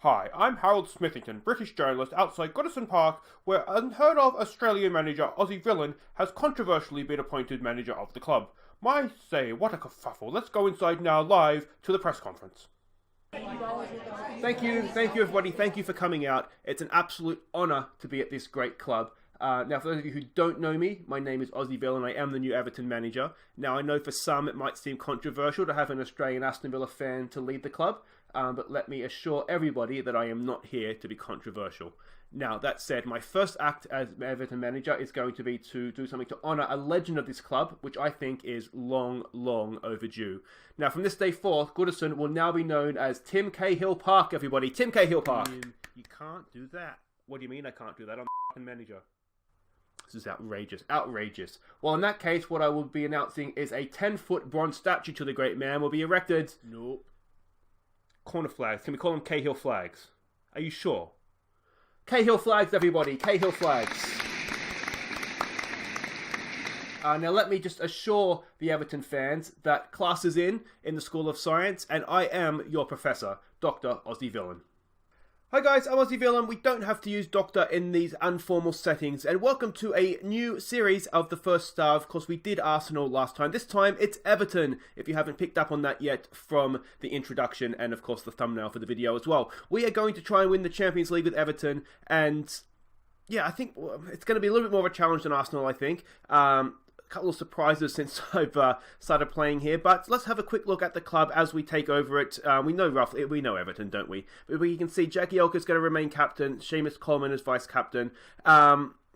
Hi, I'm Harold Smithington, British journalist outside Goodison Park, where unheard-of Australian manager Aussie Zlin has controversially been appointed manager of the club. My say, what a kerfuffle. Let's go inside now, live to the press conference. Thank you everybody, thank you for coming out. It's an absolute honour to be at this great club. Now, for those of you who don't know me, my name is Aussie Villain. I am the new Everton manager. Now, I know for some it might seem controversial to have an Australian Aston Villa fan to lead the club, but let me assure everybody that I am not here to be controversial. Now, that said, my first act as Everton manager is going to be to do something to honour a legend of this club, which I think is long overdue. Now, from this day forth, Goodison will now be known as Tim Cahill Park, everybody. Tim Cahill Park. You can't do that. What do you mean I can't do that? I'm the manager. This is outrageous. Well, in that case, what I will be announcing is a 10-foot bronze statue to the great man will be erected. Nope. Corner flags. Can we call them Cahill flags? Are you sure? Cahill flags, everybody. Cahill flags. Now, let me just assure the Everton fans that class is in the School of Science, and I am your professor, Dr. Aussie Villain. Hi guys, I'm Aussie Villain. We don't have to use doctor in these informal settings, and welcome to a new series of the First Star. Of course, we did Arsenal last time. This time, it's Everton, if you haven't picked up on that yet from the introduction and, of course, the thumbnail for the video as well. We are going to try and win the Champions League with Everton, and yeah, I think it's going to be a little bit more of a challenge than Arsenal, I think. A couple of surprises since I've started playing here, but let's have a quick look at the club as we take over it. We know Everton, don't we? But we can see Jagielka is going to remain captain, Seamus Coleman as vice captain.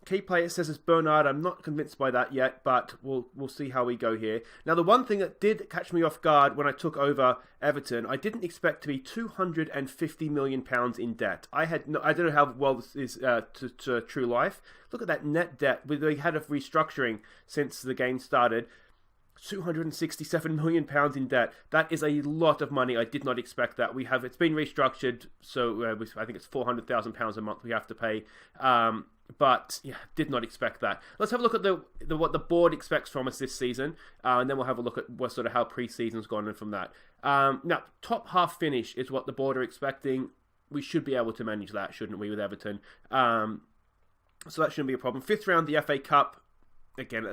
Key player says it's Bernard. I'm not convinced by that yet, but we'll see how we go here. Now, the one thing that did catch me off guard when I took over Everton, I didn't expect to be £250 million in debt. I don't know how well this is to true life. Look at that net debt. We had a restructuring since the game started. £267 million in debt. That is a lot of money. I did not expect that. It's been restructured, so I think it's £400,000 a month we have to pay. But yeah, did not expect that. Let's have a look at what the board expects from us this season, and then we'll have a look at how pre-season's gone in from that. Now, top half finish is what the board are expecting. We should be able to manage that, shouldn't we, with Everton? So that shouldn't be a problem. 5th round, the FA Cup. Again,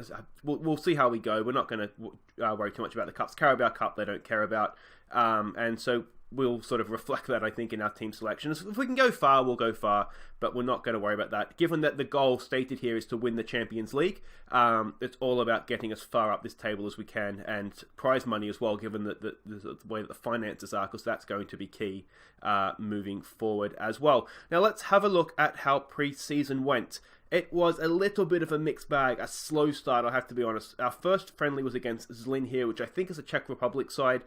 we'll see how we go. We're not going to worry too much about the Cups. Carabao Cup, they don't care about. And so we'll sort of reflect that, I think, in our team selections. If we can go far, we'll go far, but we're not going to worry about that. Given that the goal stated here is to win the Champions League, it's all about getting as far up this table as we can, and prize money as well, given that the way that the finances are, because that's going to be key moving forward as well. Now, let's have a look at how pre-season went. It was a little bit of a mixed bag, a slow start, I have to be honest. Our first friendly was against Zlin here, which I think is a Czech Republic side.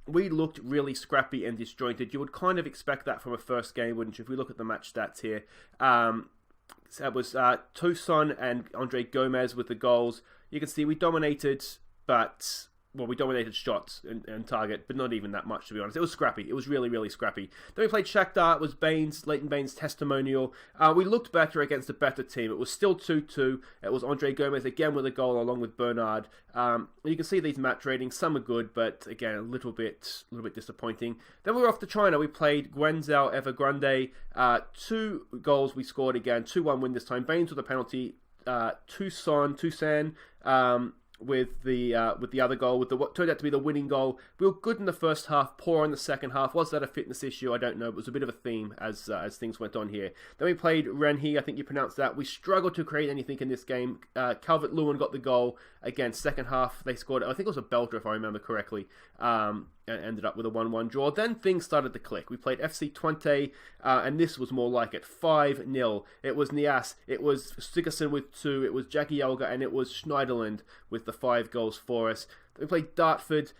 We looked really scrappy and disjointed. You would kind of expect that from a first game, wouldn't you? If we look at the match stats here. That was Tosun and Andre Gomes with the goals. You can see we dominated, but... Well, we dominated shots and target, but not even that much, to be honest. It was scrappy. It was really scrappy. Then we played Shakhtar. It was Leighton Baines' testimonial. We looked better against a better team. It was still 2-2. It was Andre Gomes again with a goal along with Bernard. You can see these match ratings. Some are good, but again, a little bit disappointing. Then we were off to China. We played Guizhou Evergrande. 2 goals we scored again. 2-1 win this time. Baines with a penalty. Tosun. With the other goal, with what turned out to be the winning goal. We were good in the first half, poor in the second half. Was that a fitness issue? I don't know. It was a bit of a theme as things went on here. Then we played Renhe, I think you pronounced that. We struggled to create anything in this game. Calvert-Lewin got the goal. Again, second half, they scored, I think it was a belter if I remember correctly, and ended up with a 1-1 draw. Then things started to click. We played FC Twente, and this was more like it. 5-0. It was Nias, it was Sigurdsson with 2, it was Jagielka, and it was Schneiderlin with the 5 goals for us. We played Dartford.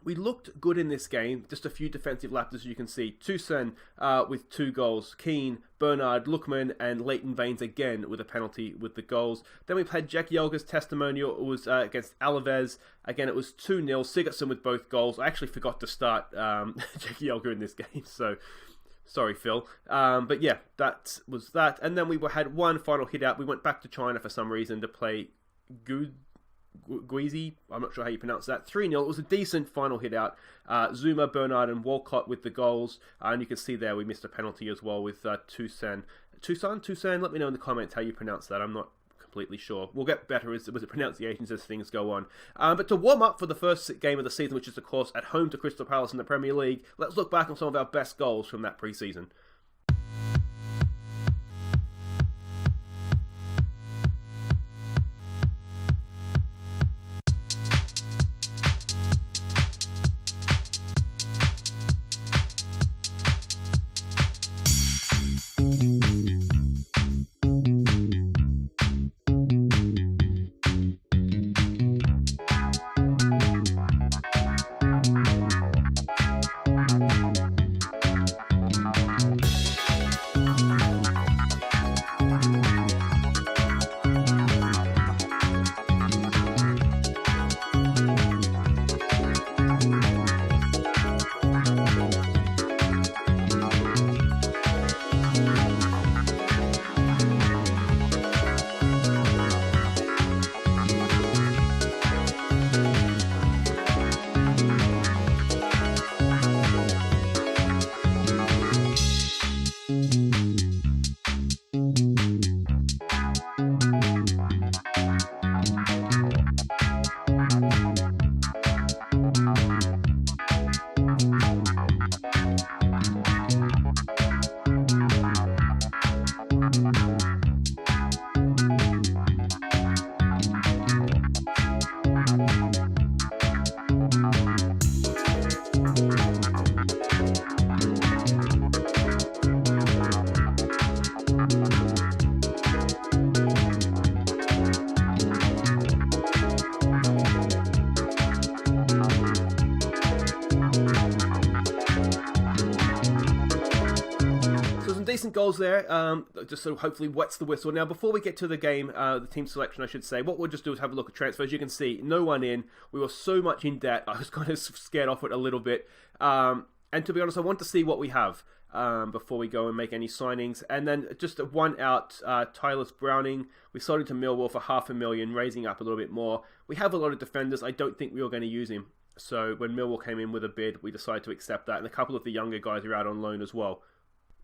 We looked good in this game, just a few defensive lapses, as you can see. Tosun with 2 goals, Keane, Bernard, Lookman, and Leighton Baines again with a penalty with the goals. Then we played Jagielka's testimonial. It was against Alaves. Again, it was 2-0, Sigurdsson with both goals. I actually forgot to start Jagielka in this game, so sorry, Phil. But yeah, that was that. And then we had one final hit out. We went back to China for some reason to play Guizhou, I'm not sure how you pronounce that, 3-0. It was a decent final hit out. Zuma, Bernard and Walcott with the goals. And you can see there we missed a penalty as well with Tosun. Tosun, let me know in the comments how you pronounce that. I'm not completely sure. We'll get better with the pronunciations as things go on. But to warm up for the first game of the season, which is of course at home to Crystal Palace in the Premier League, let's look back on some of our best goals from that pre-season. Decent goals there, just sort of hopefully wets the whistle. Now, before we get to the game, the team selection, I should say, what we'll just do is have a look at transfers. You can see, no one in. We were so much in debt, I was kind of scared off it a little bit. And to be honest, I want to see what we have before we go and make any signings. And then just one out, Tyler Browning. We sold him to Millwall for $500,000, raising up a little bit more. We have a lot of defenders. I don't think we were going to use him. So when Millwall came in with a bid, we decided to accept that. And a couple of the younger guys are out on loan as well.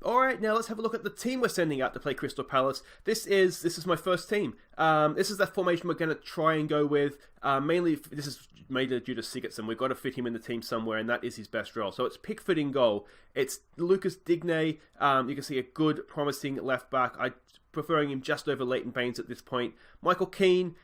Alright, now let's have a look at the team we're sending out to play Crystal Palace. This is my first team. This is the formation we're going to try and go with. Mainly, this is mainly due to Sigurdsson. We've got to fit him in the team somewhere, and that is his best role. So it's Pickford in goal. It's Lucas Digne. You can see a good, promising left back. I'm preferring him just over Leighton Baines at this point. Michael Keane.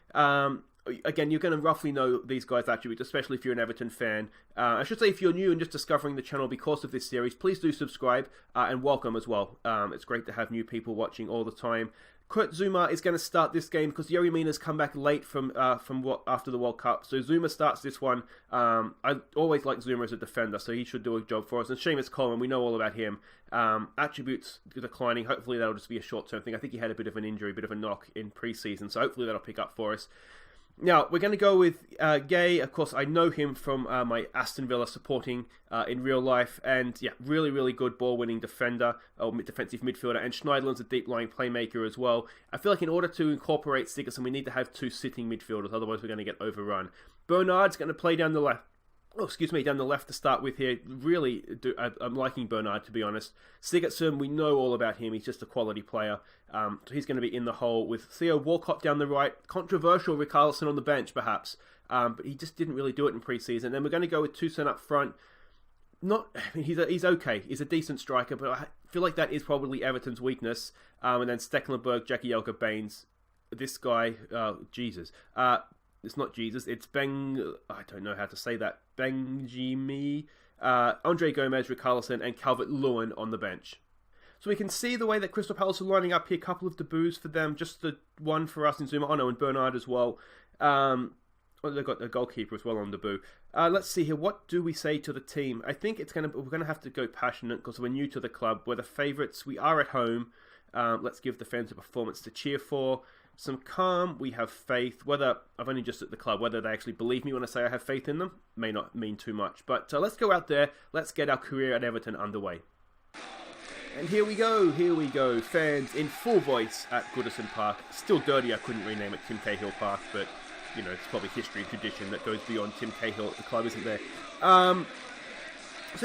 Again, you're going to roughly know these guys' attributes, especially if you're an Everton fan. I should say if you're new and just discovering the channel because of this series, please do subscribe and welcome as well. It's great to have new people watching all the time. Kurt Zuma is going to start this game because Yerry Mina's come back late from after the World Cup. So Zuma starts this one. I always like Zuma as a defender, so he should do a job for us. And Seamus Coleman, we know all about him. Attributes declining. Hopefully that'll just be a short-term thing. I think he had a bit of an injury, a bit of a knock in pre-season, so hopefully that'll pick up for us. Now, we're going to go with Gay. Of course, I know him from my Aston Villa supporting in real life. And yeah, really, really good ball-winning defender, or defensive midfielder. And Schneiderlin's a deep-lying playmaker as well. I feel like in order to incorporate Sigurdsson, we need to have two sitting midfielders. Otherwise, we're going to get overrun. Bernard's going to play down the left. Down the left to start with here. Really, I'm liking Bernard, to be honest. Sigurdsson, we know all about him. He's just a quality player. So he's going to be in the hole with Theo Walcott down the right. Controversial Richarlison on the bench, perhaps. But he just didn't really do it in pre-season. Then we're going to go with Tosun up front. He's okay. He's a decent striker, but I feel like that is probably Everton's weakness. And then Stecklenburg, Jackie Elka Baines. This guy, Jesus. It's not Jesus, it's I don't know how to say that, Benjimi, Andre Gomes, Richarlison, and Calvert-Lewin on the bench. So we can see the way that Crystal Palace are lining up here, a couple of debuts for them, just the one for us in Zuma, and Bernard as well. They've got a goalkeeper as well on debut. Let's see here, what do we say to the team? I think we're going to have to go passionate, because we're new to the club, we're the favourites, we are at home. Let's give the fans a performance to cheer for. Some calm, we have faith. Whether I've only just at the club, whether they actually believe me when I say I have faith in them may not mean too much. But let's go out there, let's get our career at Everton underway. And here we go, fans in full voice at Goodison Park. Still dirty, I couldn't rename it Tim Cahill Park, but it's probably history and tradition that goes beyond Tim Cahill at the club, isn't there? So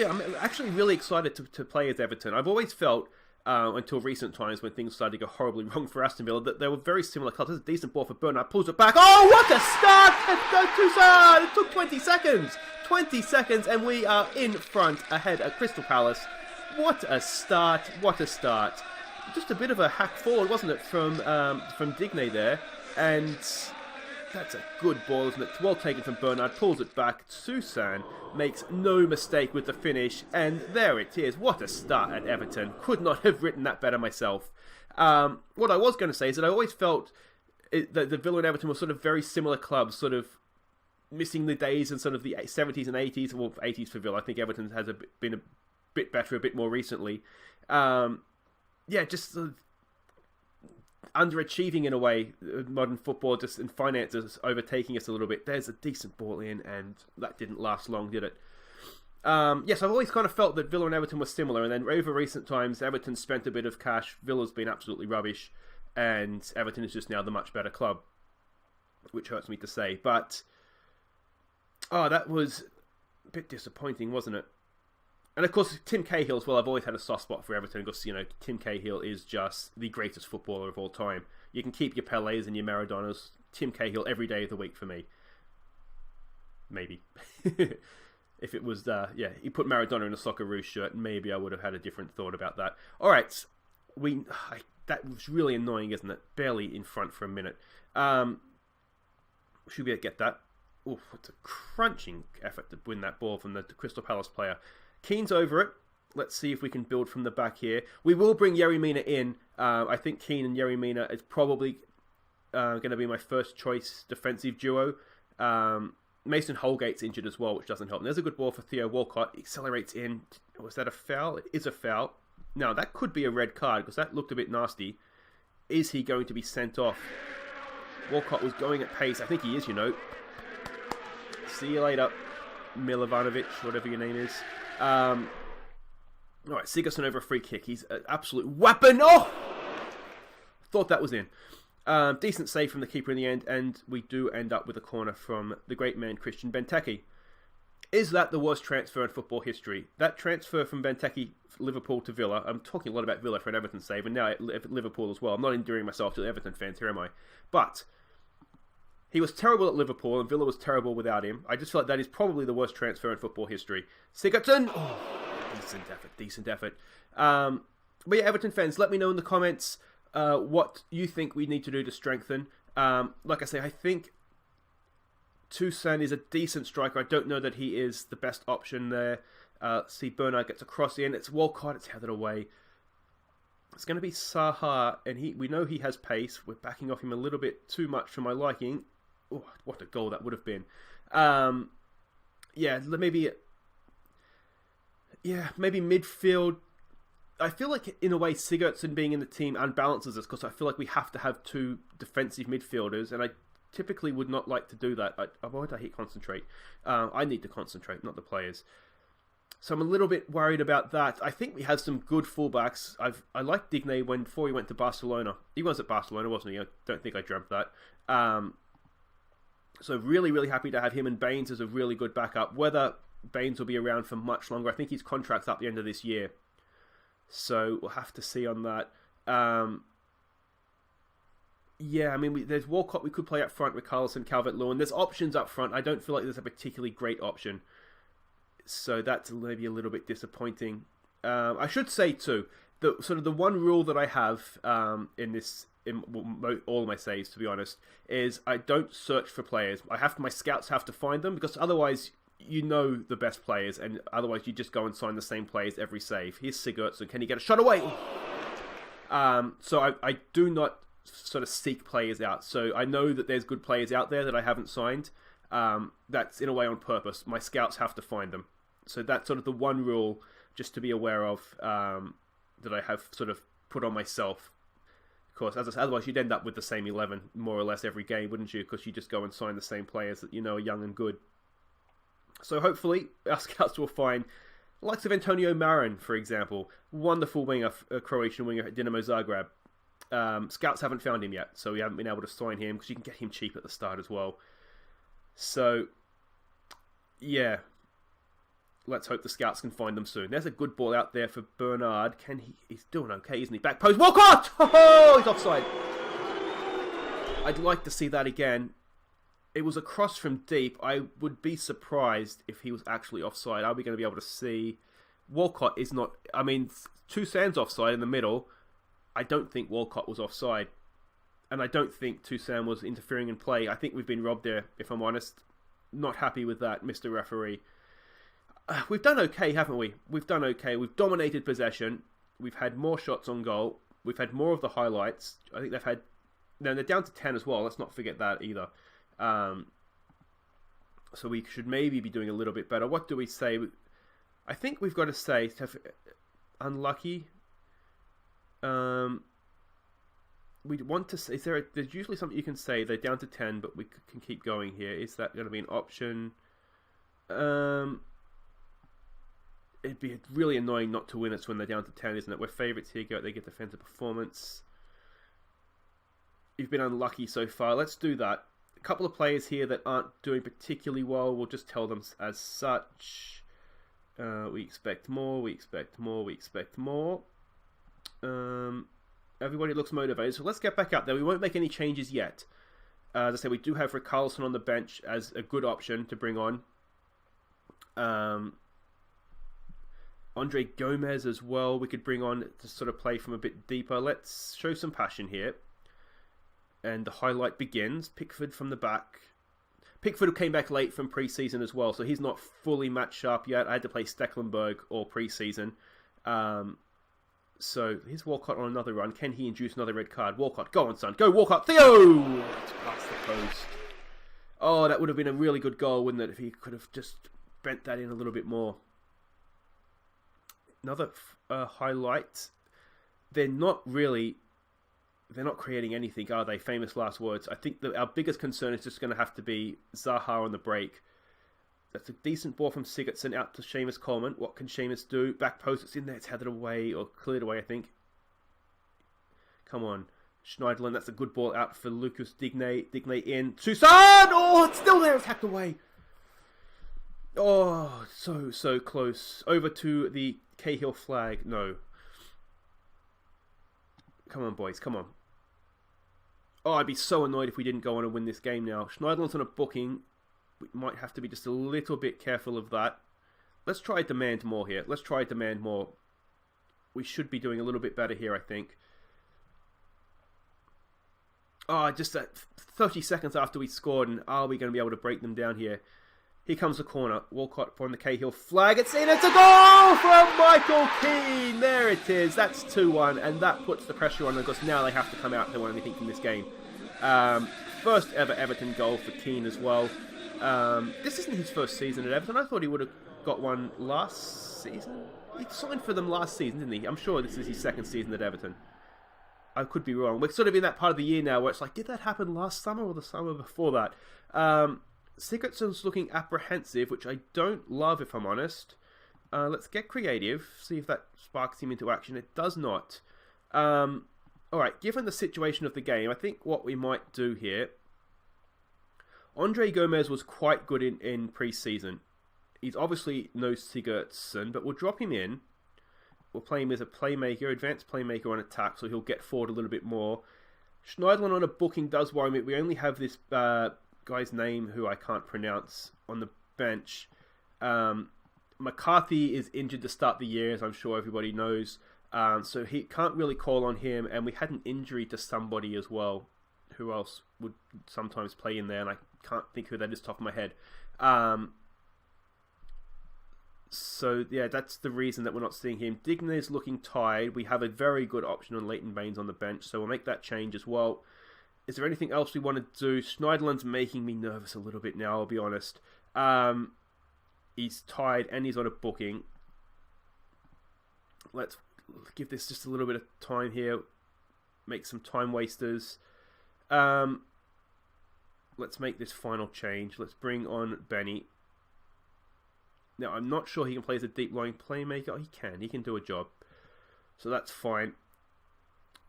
yeah, I'm actually really excited to play as Everton. I've always felt, until recent times when things started to go horribly wrong for Aston Villa, that they were very similar clubs. There's a decent ball for Bernard, pulls it back. Oh, what a start! Tosun! It took 20 seconds! 20 seconds and we are in front ahead at Crystal Palace. What a start, what a start. Just a bit of a hack forward, wasn't it, from Digne there. And that's a good ball, isn't it? It's well taken from Bernard, pulls it back. Tosun makes no mistake with the finish, and there it is. What a start at Everton. Could not have written that better myself. What I was going to say is that I always felt that the Villa and Everton were sort of very similar clubs, sort of missing the days in sort of the 70s and 80s, well, 80s for Villa. I think Everton has been a bit better a bit more recently. Just underachieving in a way, modern football just in finances overtaking us a little bit. There's a decent ball in, and that didn't last long, did it? Yes, I've always kind of felt that Villa and Everton were similar, and then over recent times, Everton spent a bit of cash, Villa's been absolutely rubbish, and Everton is just now the much better club, which hurts me to say, but that was a bit disappointing, wasn't it? And of course, Tim Cahill as well. I've always had a soft spot for Everton because, Tim Cahill is just the greatest footballer of all time. You can keep your Pelés and your Maradonas. Tim Cahill every day of the week for me. Maybe. If it was, he put Maradona in a Socceroos shirt, maybe I would have had a different thought about that. All right. That was really annoying, isn't it? Barely in front for a minute. Should we get that? Oof, it's a crunching effort to win that ball from the Crystal Palace player. Keane's over it. Let's see if we can build from the back here. We will bring Yerry Mina in. I think Keane and Yerry Mina is probably going to be my first choice defensive duo. Mason Holgate's injured as well, which doesn't help. And there's a good ball for Theo Walcott. Accelerates in. Was that a foul? It is a foul. Now, that could be a red card because that looked a bit nasty. Is he going to be sent off? Walcott was going at pace. I think he is, See you later, Milovanovic, whatever your name is. All right, Sigurdsson over a free kick. He's an absolute weapon. Oh! Thought that was in. Decent save from the keeper in the end, and we do end up with a corner from the great man Christian Benteke. Is that the worst transfer in football history? That transfer from Benteke, Liverpool to Villa. I'm talking a lot about Villa for an Everton save, and now Liverpool as well. I'm not endearing myself to the Everton fans, here am I? But he was terrible at Liverpool, and Villa was terrible without him. I just feel like that is probably the worst transfer in football history. Sigurdsson! Oh, decent effort. But yeah, Everton fans, let me know in the comments what you think we need to do to strengthen. Like I say, I think Tosun is a decent striker. I don't know that he is the best option there. See, Bernard gets a cross in. It's Walcott, it's headed away. It's going to be Saha, and we know he has pace. We're backing off him a little bit too much for my liking. Oh, what a goal that would have been. Maybe midfield. I feel like, in a way, Sigurdsson being in the team unbalances us, because I feel like we have to have two defensive midfielders, and I typically would not like to do that. Why would I hit concentrate? I need to concentrate, not the players. So I'm a little bit worried about that. I think we have some good fullbacks. I liked Digne before he went to Barcelona. He was at Barcelona, wasn't he? I don't think I dreamt that. So really, really happy to have him, and Baines as a really good backup. Whether Baines will be around for much longer, I think his contract's up the end of this year. So we'll have to see on that. There's Walcott we could play up front with Carlson, Calvert-Lewin. There's options up front. I don't feel like there's a particularly great option. So that's maybe a little bit disappointing. I should say too, the one rule that I have in all of my saves, to be honest, is I don't search for players. My scouts have to find them, because otherwise the best players, and otherwise you just go and sign the same players every save. Here's Sigurdsson. Can he get a shot away? So I do not sort of seek players out. So I know that there's good players out there that I haven't signed. That's in a way on purpose. My scouts have to find them. So that's sort of the one rule just to be aware of, that I have sort of put on myself. Of course, otherwise you'd end up with the same 11 more or less every game, wouldn't you? Because you just go and sign the same players that are young and good. So hopefully our scouts will find the likes of Antonio Marin, for example. Wonderful winger, a Croatian winger at Dinamo Zagreb. Scouts haven't found him yet, so we haven't been able to sign him, because you can get him cheap at the start as well. So, yeah. Let's hope the scouts can find them soon. There's a good ball out there for Bernard. He's doing okay, isn't he? Back post. Walcott! Oh, he's offside. I'd like to see that again. It was a cross from deep. I would be surprised if he was actually offside. Are we going to be able to see? Walcott is not... I mean, Tosun's offside in the middle. I don't think Walcott was offside. And I don't think Tosun was interfering in play. I think we've been robbed there, if I'm honest. Not happy with that, Mr. Referee. We've done okay, haven't we? We've done okay. We've dominated possession. We've had more shots on goal. We've had more of the highlights. I think they've had... No, they're down to 10 as well. Let's not forget that either. So we should maybe be doing a little bit better. What do we say? I think we've got to say... Unlucky. We want to say... There's usually something you can say. They're down to 10, but we can keep going here. Is that going to be an option? It'd be really annoying not to win us when they're down to 10, isn't it? We're favourites here. They get defensive performance. You've been unlucky so far. Let's do that. A couple of players here that aren't doing particularly well. We'll just tell them as such. We expect more. We expect more. We expect more. Everybody looks motivated. So let's get back up there. We won't make any changes yet. As I say, we do have Carlson on the bench as a good option to bring on. Andre Gomes as well, we could bring on to sort of play from a bit deeper. Let's show some passion here. And the highlight begins. Pickford from the back. Pickford came back late from pre-season as well, so he's not fully match sharp yet. I had to play Stecklenburg all pre-season. So here's Walcott on another run. Can he induce another red card? Walcott, go on, son. Go, Walcott. Theo! It's past the post. Oh, that would have been a really good goal, wouldn't it, if he could have just bent that in a little bit more. Another highlight. They're not creating anything, are they? Famous last words. I think that our biggest concern is just going to have to be Zaha on the break. That's a decent ball from Sigurdsson out to Seamus Coleman. What can Seamus do? Back post, it's in there. It's headed away or cleared away, I think. Come on. Schneiderlin, that's a good ball out for Lucas Digne. Digne in. Tosun! Oh, it's still there. It's hacked away. Oh, so close. Over to the Cahill flag. No. Come on, boys. Come on. Oh, I'd be so annoyed if we didn't go on and win this game now. Schneiderlin's on a booking. We might have to be just a little bit careful of that. Let's try demand more here. Let's try demand more. We should be doing a little bit better here, I think. Oh, just 30 seconds after we scored, and are we going to be able to break them down here? Here comes the corner. Walcott on the Cahill flag. It's in. It's a goal from Michael Keane. There it is. That's 2-1. And that puts the pressure on them because now they have to come out if they want anything from this game. First ever Everton goal for Keane as well. This isn't his first season at Everton. I thought he would have got one last season. He signed for them last season, didn't he? I'm sure this is his second season at Everton. I could be wrong. We're sort of in that part of the year now where it's like, did that happen last summer or the summer before that? Sigurdsson's looking apprehensive, which I don't love, if I'm honest. Let's get creative, see if that sparks him into action. It does not. Alright, given the situation of the game, I think what we might do here... Andre Gomes was quite good in pre-season. He's obviously no Sigurdsson, but we'll drop him in. We'll play him as a playmaker, advanced playmaker on attack, so he'll get forward a little bit more. Schneiderlin on a booking does worry me. We only have this guy's name, who I can't pronounce, on the bench. McCarthy is injured to start the year, as I'm sure everybody knows. So he can't really call on him, and we had an injury to somebody as well. Who else would sometimes play in there, and I can't think who that is top of my head. So, yeah, that's the reason that we're not seeing him. Digne's looking tired. We have a very good option on Leighton Baines on the bench, so we'll make that change as well. Is there anything else we want to do? Schneiderlin's making me nervous a little bit now, I'll be honest. He's tired and he's on a booking. Let's give this just a little bit of time here. Make some time wasters. Let's make this final change. Let's bring on Benny. Now, I'm not sure he can play as a deep-lying playmaker. Oh, he can. He can do a job. So that's fine.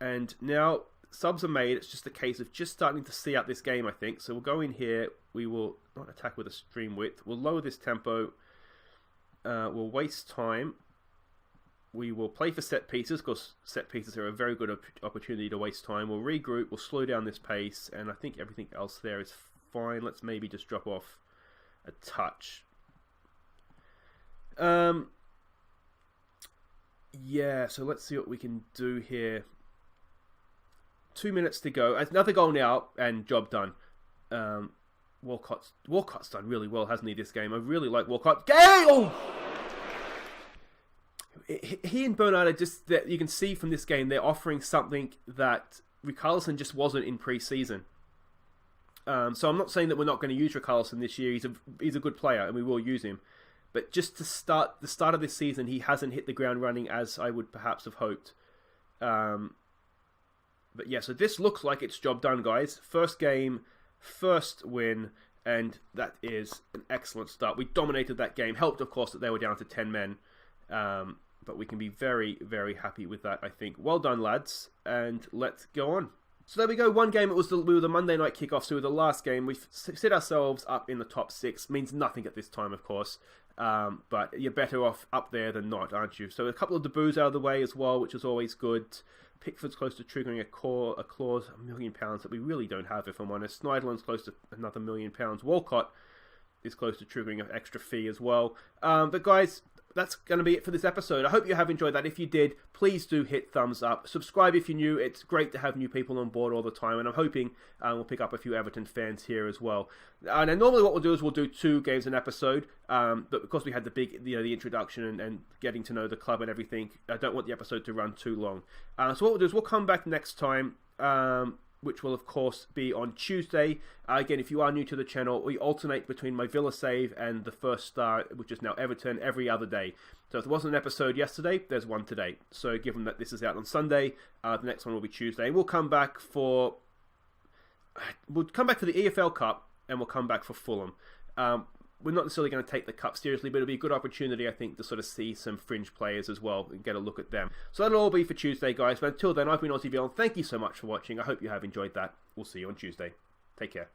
And now, subs are made. It's just a case of just starting to see out this game, I think. So we'll go in here. We will not attack with a stream width. We'll lower this tempo. We'll waste time. We will play for set pieces, because set pieces are a very good opportunity to waste time. We'll regroup. We'll slow down this pace. And I think everything else there is fine. Let's maybe just drop off a touch. Yeah, so let's see what we can do here. 2 minutes to go. Another goal now, and job done. Walcott's done really well, hasn't he, this game? I really like Walcott. Oh! He and Bernard are just, that you can see from this game, they're offering something that Richarlison just wasn't in pre-season. So I'm not saying that we're not going to use Richarlison this year. He's a good player, and we will use him. But just to start the start of this season, he hasn't hit the ground running as I would perhaps have hoped. But yeah, so this looks like it's job done, guys. First game, first win, and that is an excellent start. We dominated that game. Helped, of course, that they were down to 10 men. But we can be very, very happy with that, I think. Well done, lads, and let's go on. So there we go. One game, we were the Monday night kickoff, so we were the last game. We've set ourselves up in the top 6. Means nothing at this time, of course. But you're better off up there than not, aren't you? So a couple of debuts out of the way as well, which is always good. Pickford's close to triggering a clause, £1 million that we really don't have, if I'm honest. Schneiderlin's close to another £1 million. Walcott is close to triggering an extra fee as well. But guys, that's going to be it for this episode. I hope you have enjoyed that. If you did, please do hit thumbs up. Subscribe if you're new. It's great to have new people on board all the time, and I'm hoping we'll pick up a few Everton fans here as well. And normally what we'll do is we'll do 2 games an episode, but because we had the big, the introduction and getting to know the club and everything, I don't want the episode to run too long. So what we'll do is we'll come back next time, which will of course be on Tuesday. Again, if you are new to the channel, we alternate between my Villa save and the first star, which is now Everton, every other day. So if there wasn't an episode yesterday, there's one today. So given that this is out on Sunday, the next one will be Tuesday. We'll come back for the EFL Cup, and we'll come back for Fulham. We're not necessarily going to take the cup seriously, but it'll be a good opportunity, I think, to sort of see some fringe players as well and get a look at them. So that'll all be for Tuesday, guys. But until then, I've been Aussie Villain. Thank you so much for watching. I hope you have enjoyed that. We'll see you on Tuesday. Take care.